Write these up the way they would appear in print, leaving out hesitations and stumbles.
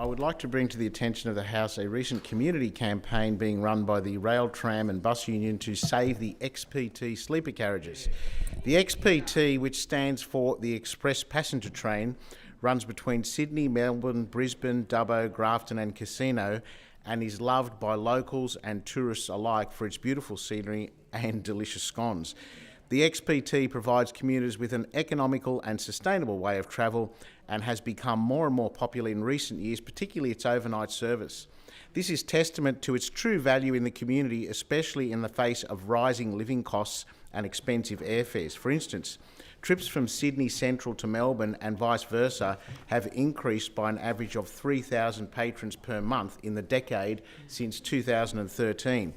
I would like to bring to the attention of the House a recent community campaign being run by the Rail, Tram and Bus Union to save the XPT sleeper carriages. The XPT, which stands for the Express Passenger Train, runs between Sydney, Melbourne, Brisbane, Dubbo, Grafton and Casino, and is loved by locals and tourists alike for its beautiful scenery and delicious scones. The XPT provides commuters with an economical and sustainable way of travel and has become more and more popular in recent years, particularly its overnight service. This is testament to its true value in the community, especially in the face of rising living costs and expensive airfares. For instance, trips from Sydney Central to Melbourne and vice versa have increased by an average of 3,000 patrons per month in the decade since 2013.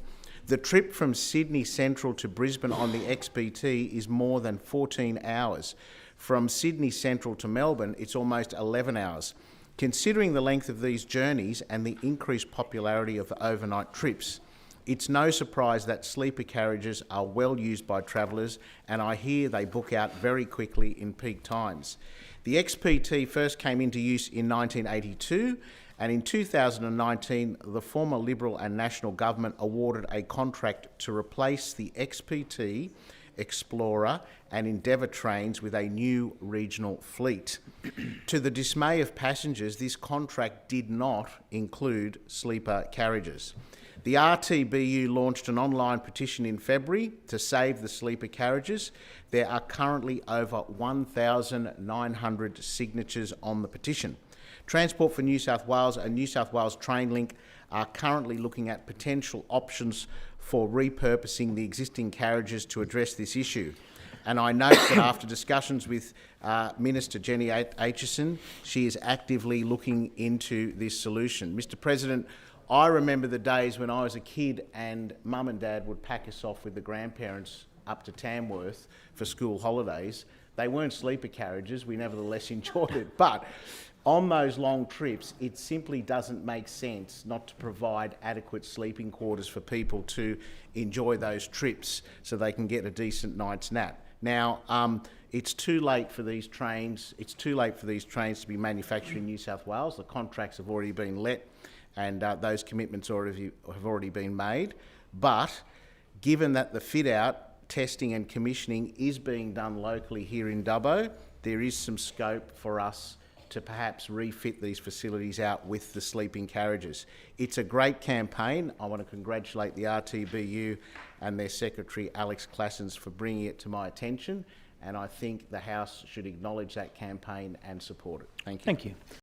The trip from Sydney Central to Brisbane on the XPT is more than 14 hours. From Sydney Central to Melbourne, it's almost 11 hours. Considering the length of these journeys and the increased popularity of overnight trips, it's no surprise that sleeper carriages are well used by travellers, and I hear they book out very quickly in peak times. The XPT first came into use in 1982, and in 2019, the former Liberal and National government awarded a contract to replace the XPT, Explorer and Endeavour trains with a new regional fleet. To the dismay of passengers, this contract did not include sleeper carriages. The RTBU launched an online petition in February to save the sleeper carriages. There are currently over 1,900 signatures on the petition. Transport for New South Wales and New South Wales TrainLink are currently looking at potential options for repurposing the existing carriages to address this issue. And I note that after discussions with Minister Jenny Aitchison, she is actively looking into this solution. Mr. President, I remember the days when I was a kid and Mum and Dad would pack us off with the grandparents up to Tamworth for school holidays. They weren't sleeper carriages, we nevertheless enjoyed it. But on those long trips, it simply doesn't make sense not to provide adequate sleeping quarters for people to enjoy those trips so they can get a decent night's nap. Now, it's too late for these trains. It's too late for these trains to be manufactured in New South Wales. The contracts have already been let, and those commitments have already been made. But given that the fit-out, testing and commissioning is being done locally here in Dubbo, there is some scope for us to perhaps refit these facilities out with the sleeping carriages. It's a great campaign. I want to congratulate the RTBU and their Secretary Alex Classens for bringing it to my attention, and I think the House should acknowledge that campaign and support it. Thank you. Thank you.